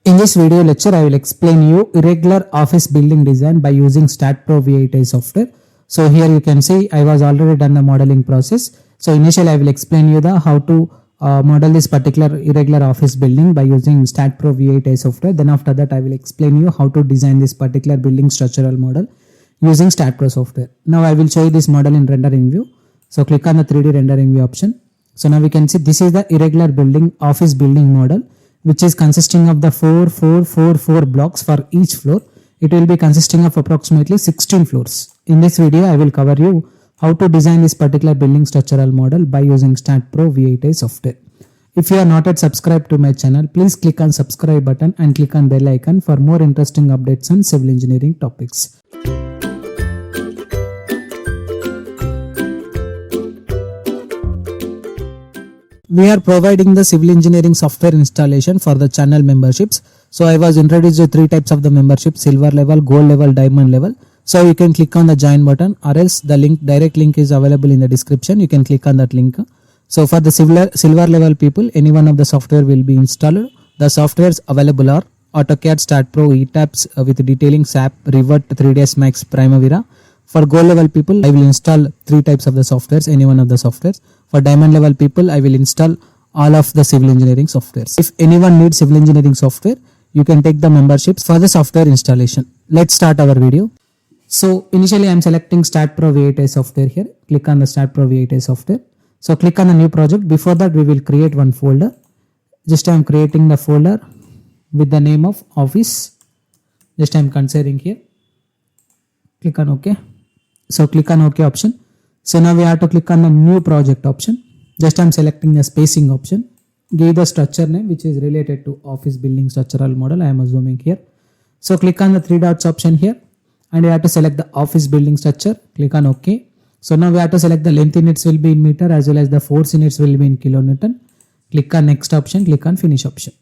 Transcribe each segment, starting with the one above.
In this video lecture, I will explain you irregular office building design by using StatPro V8i software. So here you can see I was already done the modeling process. So initially I will explain you the how to model this particular irregular office building by using StatPro V8i software. Then after that I will explain you how to design this particular building structural model using StatPro software. Now I will show you this model in rendering view. So click on the 3D rendering view option. So now we can see this is the irregular building office building model, which is consisting of the 4 blocks for each floor. It will be consisting of approximately 16 floors. In this video, I will cover you how to design this particular building structural model by using StatPro V8i software. If you are not yet subscribed to my channel, please click on subscribe button and click on bell icon for more interesting updates on civil engineering topics. We are providing the civil engineering software installation for the channel memberships. So I was introduced to three types of the membership: silver level, gold level, diamond level. So you can click on the join button, or else the direct link is available in the description. You can click on that link. So for the silver level people, any one of the software will be installed. The softwares available are AutoCAD, StatPro, ETABS with detailing, SAP, Revit, 3ds Max, Primavera. For gold level people, I will install three types of the softwares, any one of the softwares. For diamond level people, I will install all of the civil engineering softwares. If anyone needs civil engineering software, you can take the memberships for the software installation. Let's start our video. So initially I am selecting StatPro V8i software here. Click on the StatPro V8i software. So click on the new project. Before that, we will create one folder. Just I am creating the folder with the name of office. Just I am considering here. Click on OK. So click on OK option. So now we have to click on the new project option. Just I am selecting the spacing option. Give the structure name which is related to office building structural model. I am assuming here. So click on the three dots option here and you have to select the office building structure. Click on OK. So now we have to select the length units will be in meter as well as the force units will be in kilonewton. Click on next option. Click on finish option.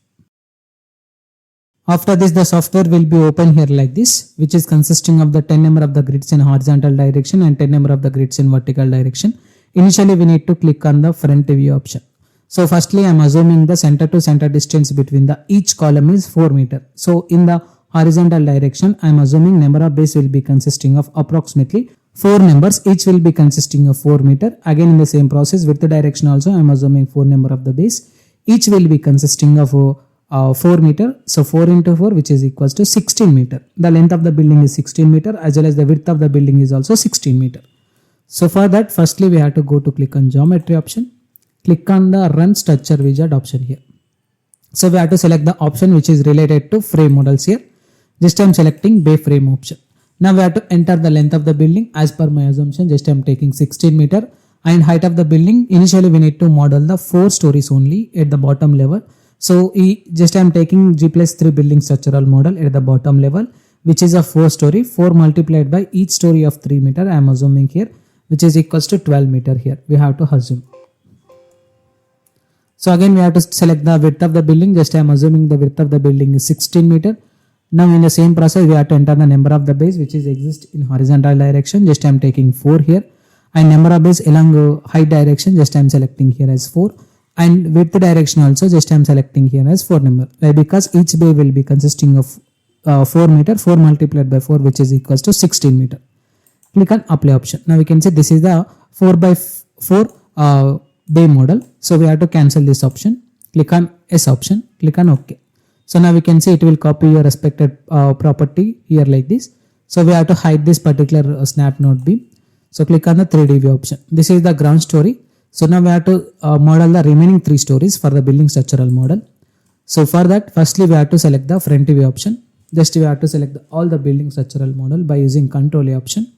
After this, the software will be open here like this, which is consisting of the 10 number of the grids in horizontal direction and 10 number of the grids in vertical direction. Initially, we need to click on the front view option. So firstly, I am assuming the center to center distance between the each column is 4 meter. So in the horizontal direction, I am assuming number of bays will be consisting of approximately 4 numbers. Each will be consisting of 4 meter. Again, in the same process with the direction also, I am assuming 4 number of the bays. Each will be consisting of 4 meter. So 4 into 4, which is equals to 16 meter. The length of the building is 16 meter as well as the width of the building is also 16 meter. So for that, firstly we have to go to click on geometry option. Click on the run structure wizard option here. So we have to select the option which is related to frame models here. Just I am selecting bay frame option. Now we have to enter the length of the building as per my assumption. Just I am taking 16 meter and height of the building. Initially we need to model the 4 stories only at the bottom level. So just I am taking G+3 building structural model at the bottom level, which is a 4 story, 4 multiplied by each story of 3 meter. I am assuming here, which is equals to 12 meter here. We have to assume. So again, we have to select the width of the building. Just I am assuming the width of the building is 16 meter. Now in the same process, we have to enter the number of the bays, which is exist in horizontal direction. Just I am taking 4 here. And number of bays along height direction, just I am selecting here as 4. And width direction also, just I am selecting here as 4 number. Why? Because each bay will be consisting of 4 meter, 4 multiplied by 4, which is equals to 16 meter. Click on apply option. Now we can see this is the 4 by 4 bay model. So we have to cancel this option. Click on S option. Click on OK. So now we can see it will copy your respected property here like this. So we have to hide this particular snap node beam. So click on the 3D view option. This is the ground story. So now we have to model the remaining 3 stories for the building structural model. So for that, firstly we have to select the front view option. Just we have to select all the building structural model by using Ctrl A option.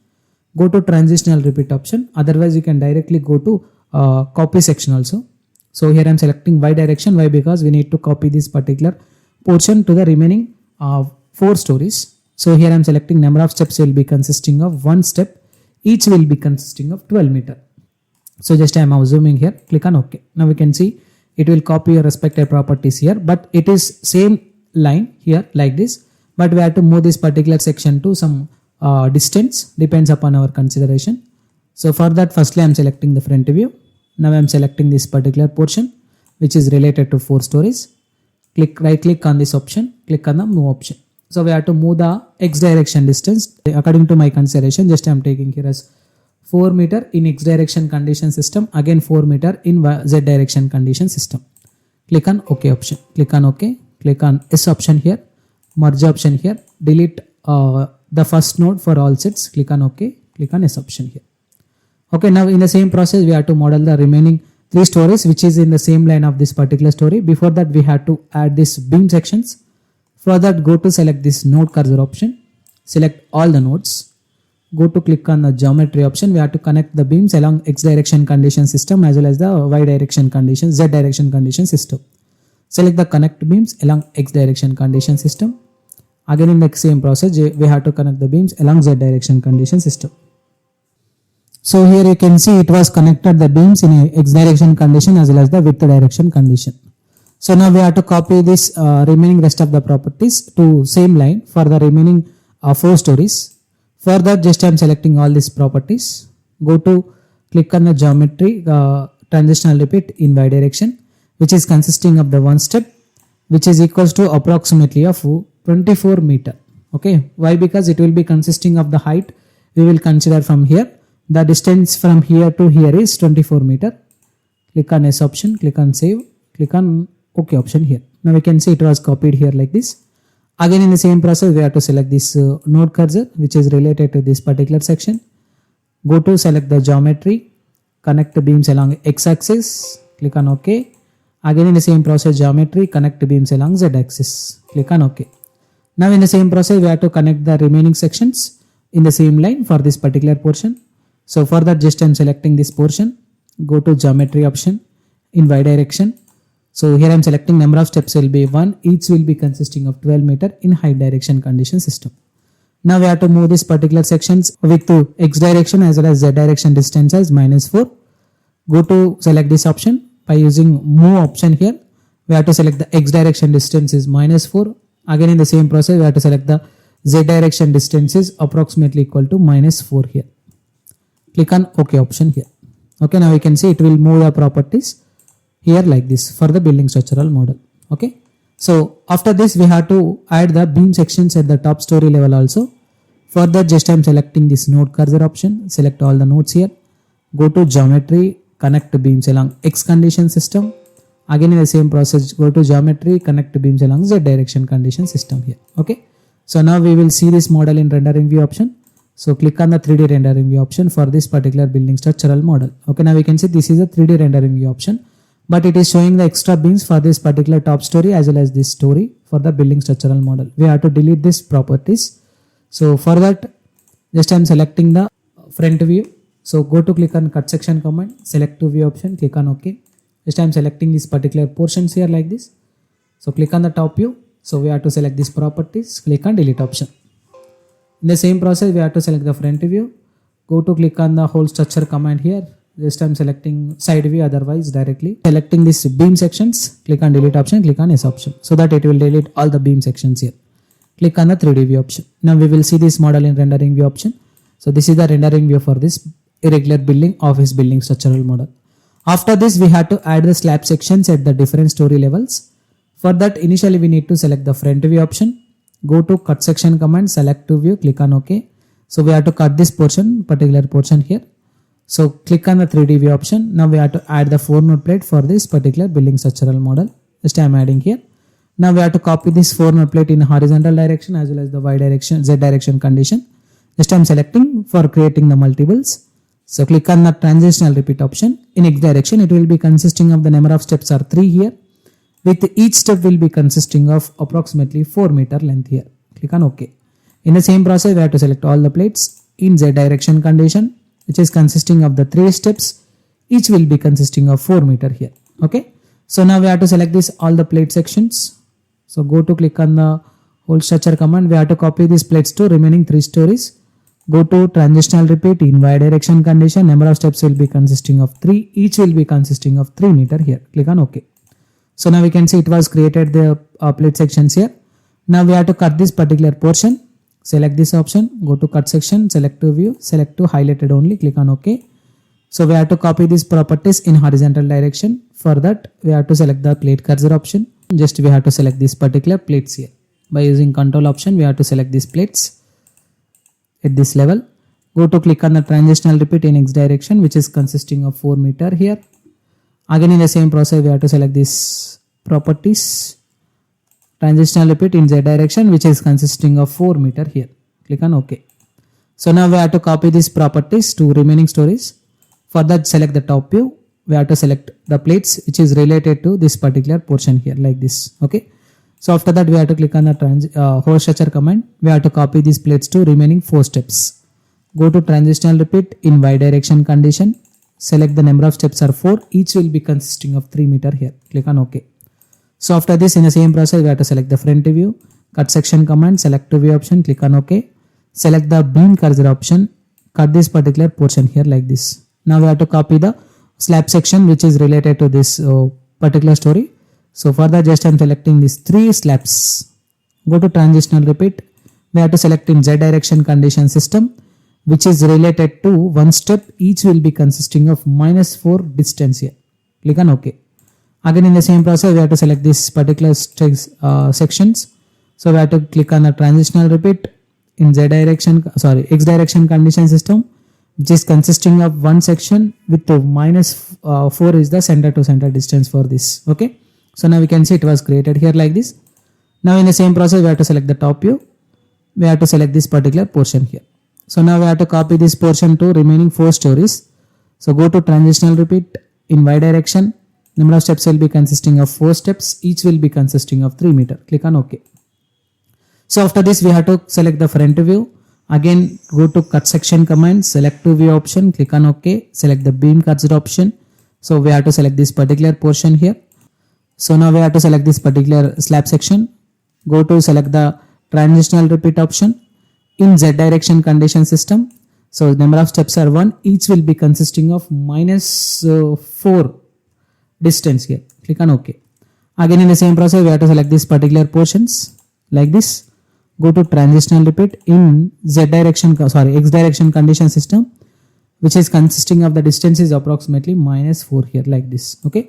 Go to transitional repeat option. Otherwise you can directly go to copy section also. So here I am selecting Y direction. Why? Because we need to copy this particular portion to the remaining 4 stories. So here I am selecting number of steps will be consisting of 1 step. Each will be consisting of 12 meter. So just I am assuming here, click on OK. Now we can see it will copy your respective properties here, but it is same line here like this, but we have to move this particular section to some distance, depends upon our consideration. So for that, firstly I am selecting the front view. Now I am selecting this particular portion which is related to 4 stories. right click on this option, click on the move option. So we have to move the x direction distance according to my consideration. Just I am taking here as 4 meter in x direction condition system, again 4 meter in z direction condition system. Click on OK option, click on OK, click on S option here, merge option here, delete the first node for all sets, click on OK, click on S option here. Okay, now in the same process we have to model the remaining 3 stories which is in the same line of this particular story. Before that we have to add this beam sections. For that, go to select this node cursor option, select all the nodes, go to click on the geometry option. We have to connect the beams along x direction condition system as well as the y direction condition, z direction condition system. Select the connect beams along x direction condition system. Again in the same process we have to connect the beams along z direction condition system. So here you can see it was connected the beams in a x direction condition as well as the width direction condition. So now we have to copy this remaining rest of the properties to same line for the remaining 4 stories. For that, just I am selecting all these properties. Go to click on the geometry transitional repeat in y direction, which is consisting of the one step, which is equals to approximately of 24 meter. Okay, why? Because it will be consisting of the height we will consider from here. The distance from here to here is 24 meter. Click on S option, click on save, click on OK option here. Now we can see it was copied here like this. Again in the same process we have to select this node cursor which is related to this particular section. Go to select the geometry, connect the beams along x axis, click on OK. Again in the same process geometry, connect the beams along z axis, click on OK. Now in the same process we have to connect the remaining sections in the same line for this particular portion. So for that just I am selecting this portion, go to geometry option in y direction. So here I am selecting number of steps will be 1, each will be consisting of 12 meter in height direction condition system. Now we have to move this particular sections with x direction as well as z direction distance as -4. Go to select this option by using move option here. We have to select the x direction distance is -4. Again in the same process we have to select the z direction distance is approximately equal to -4 here. Click on OK option here. Okay, now you can see it will move the properties here like this for the building structural model. Okay, so after this we have to add the beam sections at the top story level also. For that just I am selecting this node cursor option, select all the nodes here, go to geometry, connect the beams along x condition system. Again in the same process go to geometry, connect the beams along z direction condition system here. Okay, so now we will see this model in rendering view option. So click on the 3D rendering view option for this particular building structural model. Okay, now we can see this is a 3D rendering view option, but it is showing the extra beams for this particular top story as well as this story for the building structural model. We have to delete this properties. So for that just I am selecting the front view. So go to click on cut section command, select to view option, click on OK. Just I am selecting these particular portions here like this. So click on the top view. So we have to select these properties, click on delete option. In the same process we have to select the front view. Go to click on the whole structure command here. Just I am selecting side view, otherwise directly selecting this beam sections, click on delete option, click on S option, so that it will delete all the beam sections here. Click on the 3D view option. Now we will see this model in rendering view option. So this is the rendering view for this irregular building office building structural model. After this we have to add the slab sections at the different story levels. For that initially we need to select the front view option. Go to cut section command, select to view, click on OK. So we have to cut this particular portion here. So click on the 3D view option. Now we have to add the 4 node plate for this particular building structural model. Just I am adding here. Now we have to copy this 4 node plate in horizontal direction as well as the y direction, z direction condition. Just I am selecting for creating the multiples. So click on the transitional repeat option. In x direction it will be consisting of the number of steps are 3 here. With each step will be consisting of approximately 4 meter length here. Click on OK. In the same process we have to select all the plates in z direction condition, which is consisting of the 3 steps. Each will be consisting of 4 meter here. Okay. So now we have to select this all the plate sections. So go to click on the whole structure command. We have to copy these plates to remaining 3 stories. Go to transitional repeat in y direction condition. Number of steps will be consisting of 3. Each will be consisting of 3 meter here. Click on OK. So now we can see it was created the plate sections here. Now we have to cut this particular portion. Select this option, go to cut section, select to view, select to highlighted only, click on OK. So we have to copy these properties in horizontal direction. For that we have to select the plate cursor option, Just we have to select these particular plates here. By using control option, we have to select these plates at this level. Go to click on the transitional repeat in X direction, which is consisting of 4 meter here. Again in the same process, we have to select these properties. Transitional repeat in Z direction, which is consisting of 4 meter here. Click on OK. So now we have to copy these properties to remaining stories. For that, select the top view. We have to select the plates which is related to this particular portion here like this. Okay. So after that, we have to click on the whole structure command. We have to copy these plates to remaining 4 steps. Go to transitional repeat in Y direction condition. Select the number of steps are 4. Each will be consisting of 3 meter here. Click on OK. So after this, in the same process, we have to select the front view. Cut section command. Select to view option. Click on OK. Select the beam cursor option. Cut this particular portion here like this. Now we have to copy the slab section which is related to this particular story. So for that, just I am selecting these 3 slabs. Go to transitional repeat. We have to select in Z direction condition system, which is related to 1 step. Each will be consisting of -4 distance here. Click on OK. Again in the same process, we have to select this particular sections. So we have to click on the transitional repeat in X direction condition system, which is consisting of 1 section with -4 is the center to center distance for this. Okay. So now we can see it was created here like this. Now in the same process, we have to select the top view. We have to select this particular portion here. So now we have to copy this portion to remaining 4 stories. So go to transitional repeat in Y direction. Number of steps will be consisting of 4 steps. Each will be consisting of 3 meter. Click on OK. So after this, we have to select the front view. Again, go to cut section command, select to view option, click on OK, select the beam cursor option. So we have to select this particular portion here. So now we have to select this particular slab section. Go to select the transitional repeat option in Z direction condition system. So number of steps are 1. Each will be consisting of -4 distance here. Click on OK. Again in the same process, we have to select these particular portions like this. Go to transitional repeat in X direction condition system, which is consisting of the distance is approximately -4 here like this. Okay.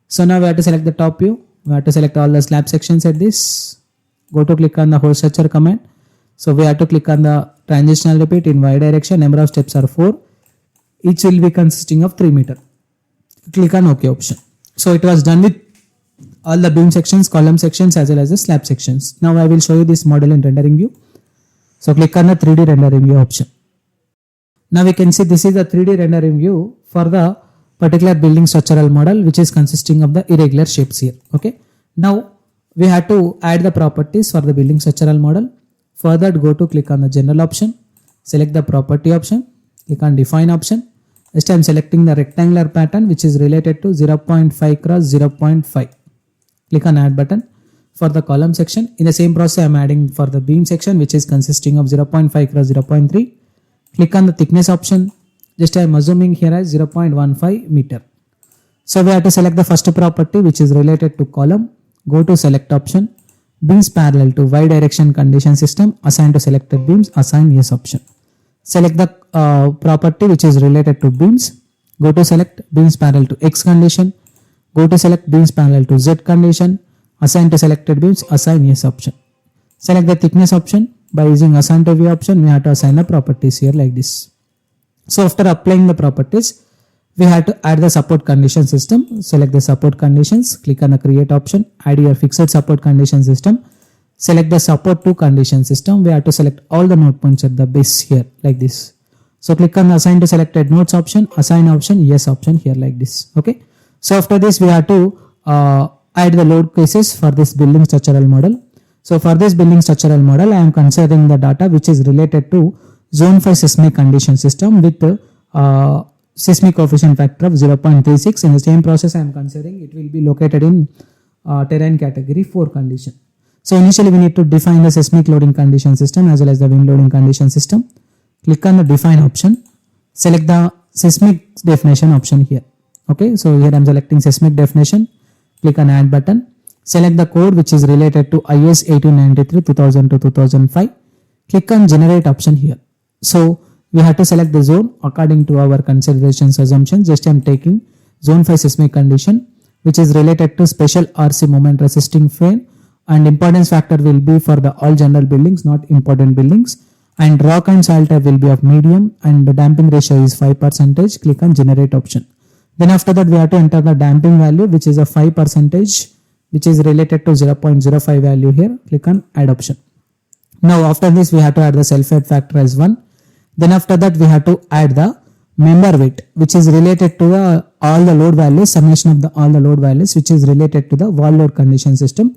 So now we have to select the top view. We have to select all the slab sections at this. Go to click on the whole structure command. So we have to click on the transitional repeat in Y direction. Number of steps are 4. Each will be consisting of 3 meter. Click on OK option. So it was done with all the beam sections, column sections as well as the slab sections. Now I will show you this model in rendering view. So click on the 3D rendering view option. Now we can see this is the 3D rendering view for the particular building structural model, which is consisting of the irregular shapes here. Okay. Now we have to add the properties for the building structural model. For that, go to click on the general option, select the property option, click on define option. This time selecting the rectangular pattern which is related to 0.5 cross 0.5. Click on add button. For the column section, in the same process I am adding for the beam section which is consisting of 0.5 cross 0.3. Click on the thickness option. Just I am assuming here as 0.15 meter. So we have to select the first property which is related to column. Go to select option. Beams parallel to Y direction condition system. Assign to selected beams. Assign yes option. Select the property which is related to beams. Go to select beams parallel to X condition. Go to select beams parallel to Z condition. Assign to selected beams. Assign yes option. Select the thickness option. By using assign to view option, we have to assign the properties here like this. So after applying the properties, we have to add the support condition system. Select the support conditions. Click on the create option. Add your fixed support condition system. Select the support to condition system. We have to select all the node points at the base here like this. So click on the assign to selected nodes option, assign option, yes option here like this. Okay. So after this, we have to add the load cases for this building structural model. So for this building structural model, I am considering the data which is related to zone 5 seismic condition system with seismic coefficient factor of 0.36. In the same process, I am considering it will be located in terrain category 4 condition. So initially we need to define the seismic loading condition system as well as the wind loading condition system. Click on the define option. Select the seismic definition option here. Okay, so here I am selecting seismic definition. Click on add button. Select the code which is related to IS 1893 2000 to 2005. Click on generate option here. So we have to select the zone according to our considerations assumptions. Just I am taking zone 5 seismic condition which is related to special RC moment resisting frame, and importance factor will be for the all general buildings, not important buildings. And rock and soil type will be of medium, and the damping ratio is 5%. Click on generate option. Then after that we have to enter the damping value, which is a 5%, which is related to 0.05 value here. Click on add option. Now after this we have to add the self-weight factor as 1. Then after that we have to add the member weight, which is related to all the load values, summation of all the load values, which is related to the wall load condition system,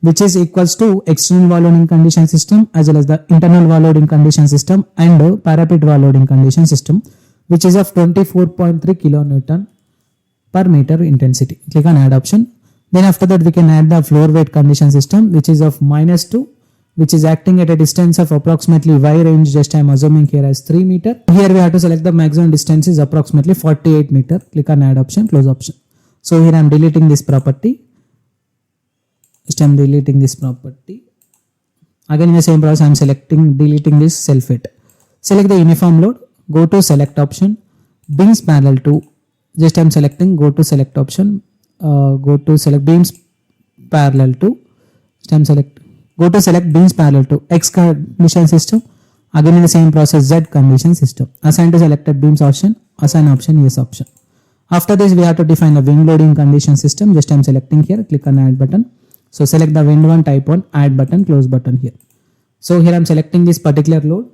which is equals to external wall loading condition system as well as the internal wall loading condition system and parapet wall loading condition system, which is of 24.3 kilonewton per meter intensity. Click on add option. Then after that we can add the floor weight condition system, which is of -2, which is acting at a distance of approximately Y range. Just I am assuming here as 3 meter. Here we have to select the maximum distance is approximately 48 meter. Click on add option, close option. So here I am deleting this property. Just I am deleting this property. Again in the same process I am deleting this self weight. Select the uniform load, go to select option, beams parallel to, just I am selecting, go to select option, go to select beams parallel to, just I am go to select beams parallel to X condition system. Again in the same process Z condition system. Assign to selected beams option, assign option yes option. After this we have to define the wind loading condition system. Just I am selecting here, click on add button. So select the wind one, type 1, add button, close button here. So here I am selecting this particular load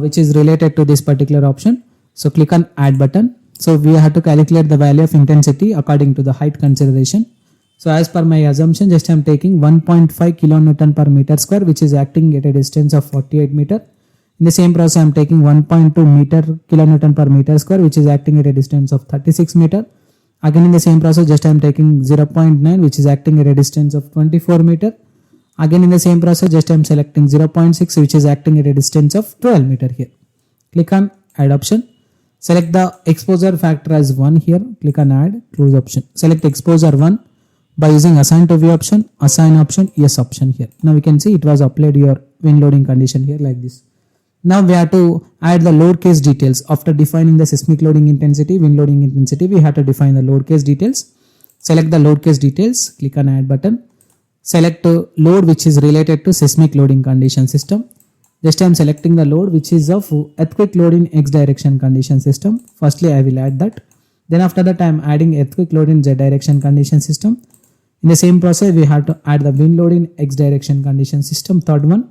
which is related to this particular option. So click on add button. So we have to calculate the value of intensity according to the height consideration. So as per my assumption, just I am taking 1.5 kilonewton per meter square, which is acting at a distance of 48 meter. In the same process, I am taking 1.2 kilonewton per meter square, which is acting at a distance of 36 meter. Again in the same process, just I am taking 0.9, which is acting at a distance of 24 meter. Again in the same process, just I am selecting 0.6, which is acting at a distance of 12 meter here. Click on add option. Select the exposure factor as 1 here. Click on add, close option. Select exposure 1. By using assign to view option, assign option, yes option here. Now we can see it was applied your wind loading condition here like this. Now we have to add the load case details. After defining the seismic loading intensity, wind loading intensity, we have to define the load case details. Select the load case details, click on add button. Select load which is related to seismic loading condition system. Just I am selecting the load which is of earthquake load in X direction condition system. Firstly I will add that. Then after that I am adding earthquake load in Z direction condition system. In the same process, we have to add the wind load in X direction condition system, third one,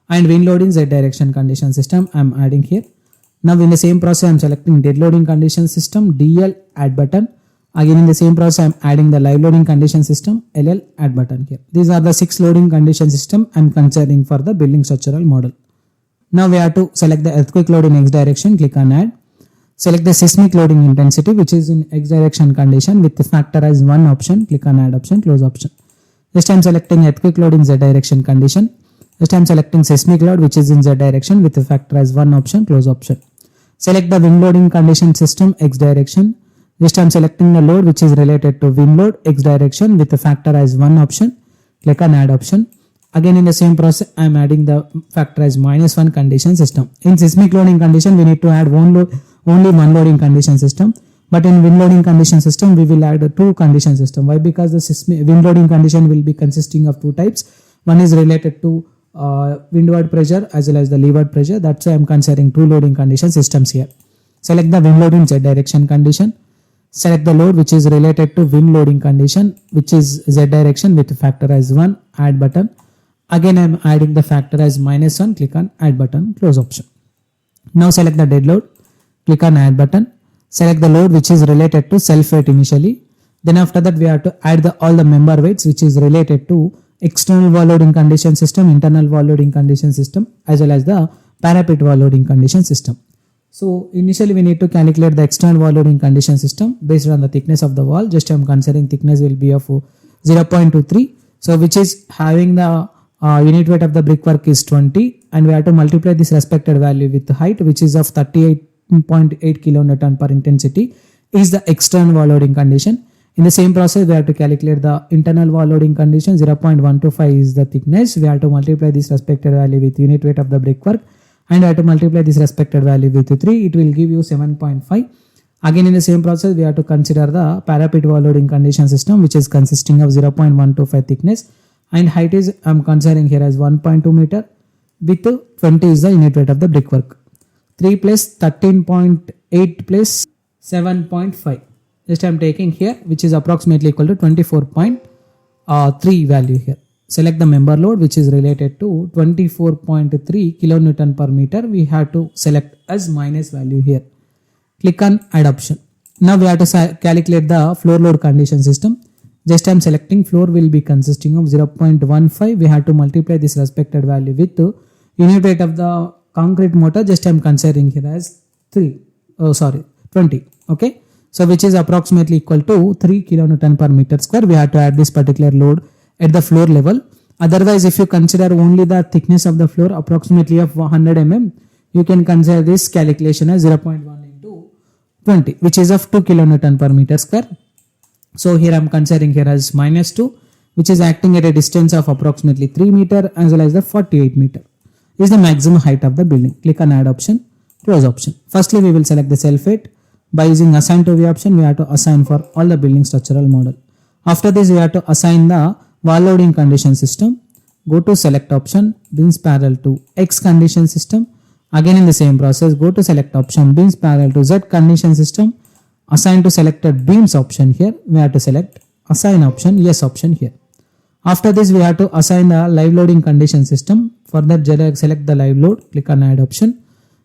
and wind load in Z direction condition system I am adding here. Now in the same process, I am selecting dead loading condition system, DL, add button. Again in the same process, I am adding the live loading condition system, LL, add button here. These are the 6 loading condition system I am considering for the building structural model. Now we have to select the earthquake load in X direction, click on add. Select the seismic loading intensity which is in X direction condition with the factor as 1 option. Click on add option, close option. This time selecting earthquake load in Z direction condition. This time selecting seismic load which is in Z direction with the factor as 1 option, close option. Select the wind loading condition system X direction. This time selecting the load which is related to wind load X direction with the factor as 1 option. Click on add option. Again in the same process I am adding the factor as -1 condition system. In seismic loading condition we need to add only one loading condition system, but in wind loading condition system we will add a 2 condition system. Why? Because the wind loading condition will be consisting of 2 types. One is related to windward pressure as well as the leeward pressure. That's why I am considering 2 loading condition systems here. Select the wind load in Z direction condition. Select the load which is related to wind loading condition which is Z direction with factor as 1, add button. Again I am adding the factor as -1, click on add button, close option. Now select the dead load, click on add button. Select the load which is related to self weight initially. Then after that we have to add all the member weights which is related to external wall loading condition system, internal wall loading condition system as well as the parapet wall loading condition system. So initially we need to calculate the external wall loading condition system based on the thickness of the wall. Just I am considering thickness will be of 0.23. So which is having the unit weight of the brickwork is 20, and we have to multiply this respected value with the height which is of 38.8 kilonewton per intensity is the external wall loading condition. In the same process we have to calculate the internal wall loading condition. 0.125 is the thickness. We have to multiply this respected value with unit weight of the brickwork, and I have to multiply this respected value with 3. It will give you 7.5. Again in the same process we have to consider the parapet wall loading condition system, which is consisting of 0.125 thickness and height is I'm considering here as 1.2 meter with 20 is the unit weight of the brickwork. 3 plus 13.8 plus 7.5. Just I'm taking here, which is approximately equal to 24.3 value here. Select the member load, which is related to 24.3 kilonewton per meter. We have to select as minus value here. Click on add option. Now we have to calculate the floor load condition system. Just I'm selecting floor will be consisting of 0.15. We have to multiply this respected value with unit weight of the concrete mortar. Just I'm considering here as 20. Okay. So which is approximately equal to 3 kilonewton per meter square. We have to add this particular load at the floor level. Otherwise, if you consider only the thickness of the floor approximately of 100 mm, you can consider this calculation as 0.1 into 20, which is of 2 kilonewton per meter square. So here I am considering here as minus 2, which is acting at a distance of approximately 3 meter as well as the 48 meter is the maximum height of the building. Click on add option, close option. Firstly, we will select the self weight. By using assign to view option, we have to assign for all the building structural model. After this, we have to assign the wall loading condition system. Go to select option, beams parallel to X condition system. Again in the same process, go to select option, beams parallel to Z condition system. Assign to selected beams option here. We have to select assign option, yes option here. After this, we have to assign the live loading condition system. For that, select the live load, click on add option.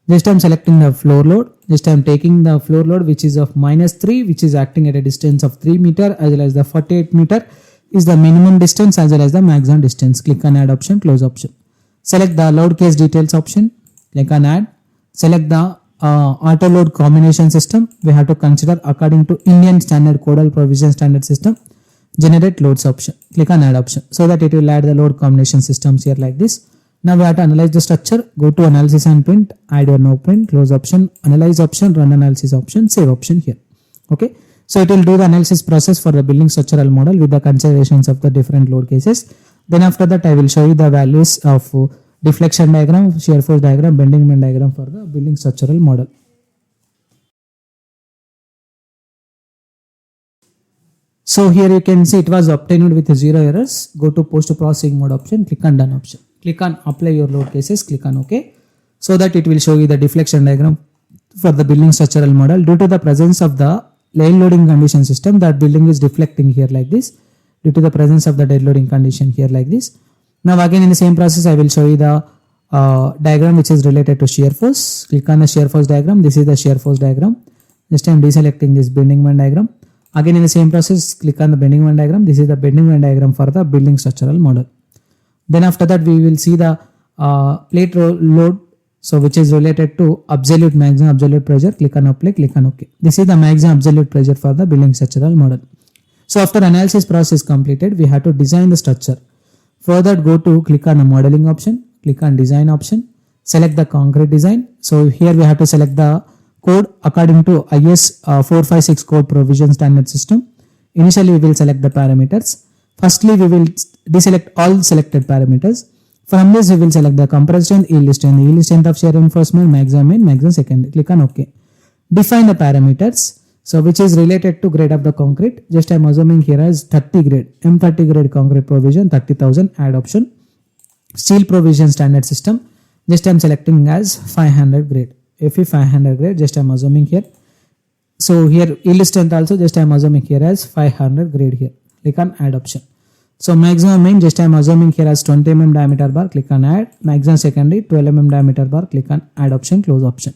This time selecting the floor load. This time taking the floor load, which is of minus 3, which is acting at a distance of 3 meter as well as the 48 meter is the minimum distance as well as the maximum distance. Click on add option, close option. Select the load case details option. Click on add. Select the auto load combination system. We have to consider according to Indian standard codal provision standard system. Generate loads option. Click on add option so that it will add the load combination systems here like this. Now we have to analyze the structure. Go to analysis and print, add or no print, close option, analyze option, run analysis option, save option here. Okay. So it will do the analysis process for the building structural model with the considerations of the different load cases. Then after that, I will show you the values of deflection diagram, shear force diagram, bending moment diagram for the building structural model. So here you can see it was obtained with 0 errors. Go to post processing mode option, click on done option. Click on apply your load cases, click on OK, so that it will show you the deflection diagram for the building structural model. Due to the presence of the line loading condition system, that building is deflecting here like this due to the presence of the dead loading condition here like this. Now again in the same process, I will show you the diagram which is related to shear force. Click on the shear force diagram. This is the shear force diagram. This time deselecting this bending moment diagram. Again in the same process, click on the bending moment diagram. This is the bending moment diagram for the building structural model. Then after that, we will see the plate load, so which is related to absolute maximum absolute pressure. Click on apply, click on OK. This is the maximum absolute pressure for the building structural model. So after analysis process completed, we have to design the structure. Further, go to click on the modeling option, click on design option, select the concrete design. So here we have to select the code according to IS 456 code provision standard system. Initially, we will select the parameters. Firstly, we will deselect all selected parameters. From this, we will select the compressed strength, yield strength of shear reinforcement, maximum main, maximum secondary. Click on OK. Define the parameters. So which is related to grade of the concrete. Just I am assuming here as 30 grade, M30 grade concrete provision, 30,000, add option. Steel provision standard system. Just I am selecting as 500 grade. FE 500 grade, just I am assuming here. So here yield strength also, just I am assuming here as 500 grade here. Click on add option. So maximum main, just I am assuming here as 20 mm diameter bar, click on add. Maximum secondary 12 mm diameter bar, click on add option, close option.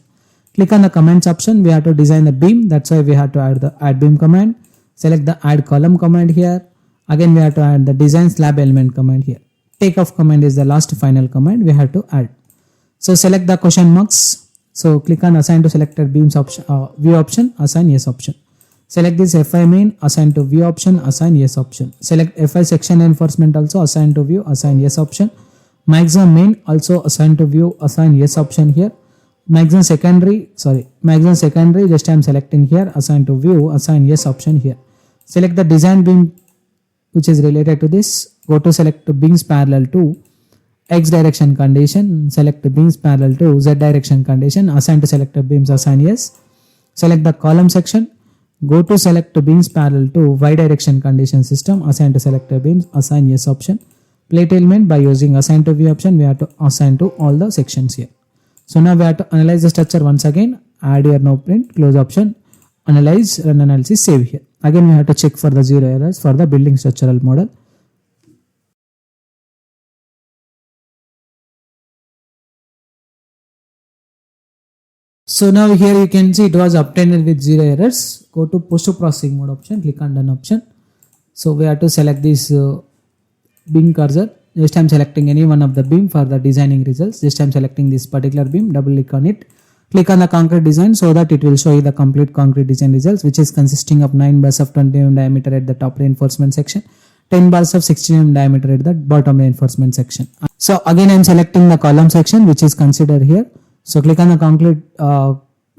Click on the comments option. We have to design the beam, that's why we have to add the add beam command. Select the add column command here. Again we have to add the design slab element command here. Take off command is the last final command we have to add. So select the question marks. So click on assign to selected beams option, view option, assign yes option. Select this FI main, assign to view option, assign yes option. Select FI section reinforcement also, assign to view, assign yes option. Maximum main also assign to view, assign yes option here. Maximum secondary, just I am selecting here, assign to view, assign yes option here. Select the design beam which is related to this. Go to select beams parallel to X direction condition, select beams parallel to Z direction condition, assign to selected beams, assign yes. Select the column section. Go to select beams parallel to y direction condition system. Assign to selector beams. Assign yes option. Plate element by using assign to view option. We have to assign to all the sections here. So now we have to analyze the structure once again. Add here no print. Close option. Analyze, run analysis, save here. Again we have to check for the zero errors for the building structural model. So now here you can see it was obtained with zero errors. Go to post processing mode option, click on done option. So we have to select this beam cursor. Just I'm selecting any one of the beam for the designing results. Just I'm selecting this particular beam, double click on it. Click on the concrete design so that it will show you the complete concrete design results, which is consisting of 9 bars of 20 mm diameter at the top reinforcement section, 10 bars of 16 mm diameter at the bottom reinforcement section. So again I'm selecting the column section, which is considered here. So click on the concrete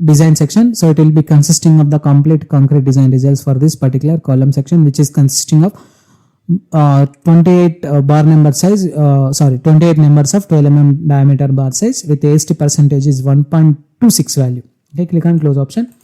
design section. So it will be consisting of the complete concrete design results for this particular column section, which is consisting of 28 bar number size, 28 numbers of 12 mm diameter bar size with AST percentage is 1.26 value. Okay, click on close option.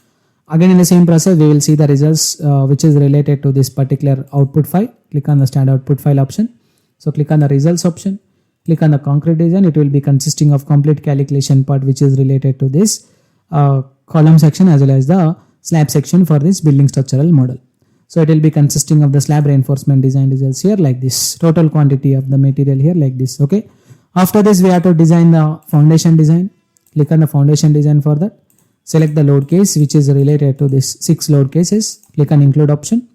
Again in the same process we will see the results which is related to this particular output file. Click on the start output file option. So click on the results option. Click on the concrete design. It will be consisting of complete calculation part which is related to this column section as well as the slab section for this building structural model. So it will be consisting of the slab reinforcement design results here like this. Total quantity of the material here like this. Okay. After this we have to design the foundation design. Click on the foundation design for that. Select the load case which is related to this 6 load cases. Click on include option.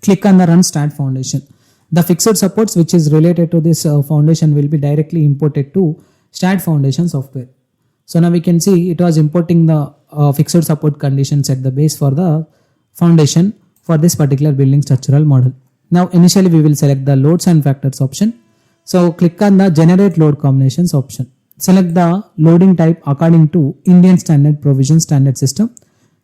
Click on the run start foundation. The fixed supports which is related to this foundation will be directly imported to start foundation software. So now we can see it was importing the fixed support conditions at the base for the foundation for this particular building structural model. Now initially we will select the loads and factors option. So click on the generate load combinations option. Select the loading type according to Indian Standard Provision Standard System.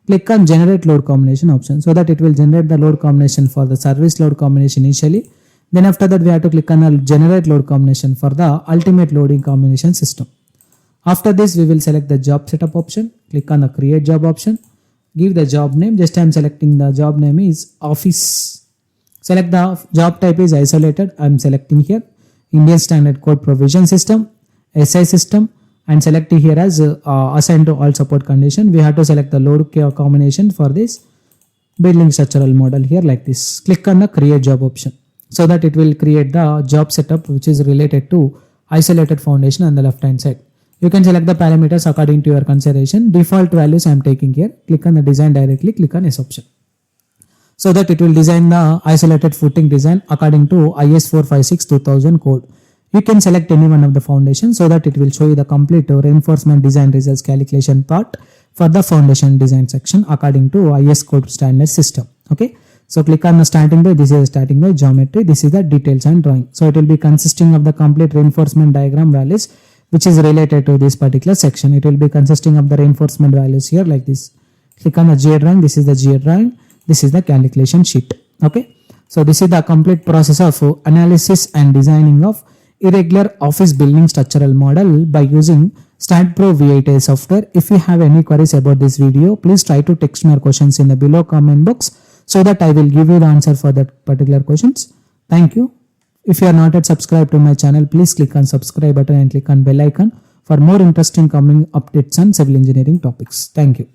Click on generate load combination option so that it will generate the load combination for the service load combination initially. Then after that we have to click on the generate load combination for the ultimate loading combination system. After this we will select the job setup option. Click on the create job option. Give the job name. Just I am selecting the job name is office. Select the job type is isolated. I am selecting here Indian Standard Code Provision System, SI system, and selecting here as assigned to all support condition. We have to select the load combination for this building structural model here like this. Click on the create job option so that it will create the job setup which is related to isolated foundation on the left hand side. You can select the parameters according to your consideration. Default values I am taking here. Click on the design directly. Click on yes option. So that it will design the isolated footing design according to IS 456-2000 code. You can select any one of the foundation so that it will show you the complete reinforcement design results calculation part for the foundation design section according to IS code standard system. Okay. So click on the starting by. This is the starting by geometry. This is the details and drawing. So it will be consisting of the complete reinforcement diagram values which is related to this particular section. It will be consisting of the reinforcement values here like this. Click on the GA drawing. This is the GA drawing. This is the calculation sheet. Okay. So this is the complete process of analysis and designing of irregular office building structural model by using StatPro V8 software. If you have any queries about this video, please try to text me your questions in the below comment box so that I will give you the answer for that particular questions. Thank you. If you are not yet subscribed to my channel, please click on subscribe button and click on bell icon for more interesting coming updates on civil engineering topics. Thank you.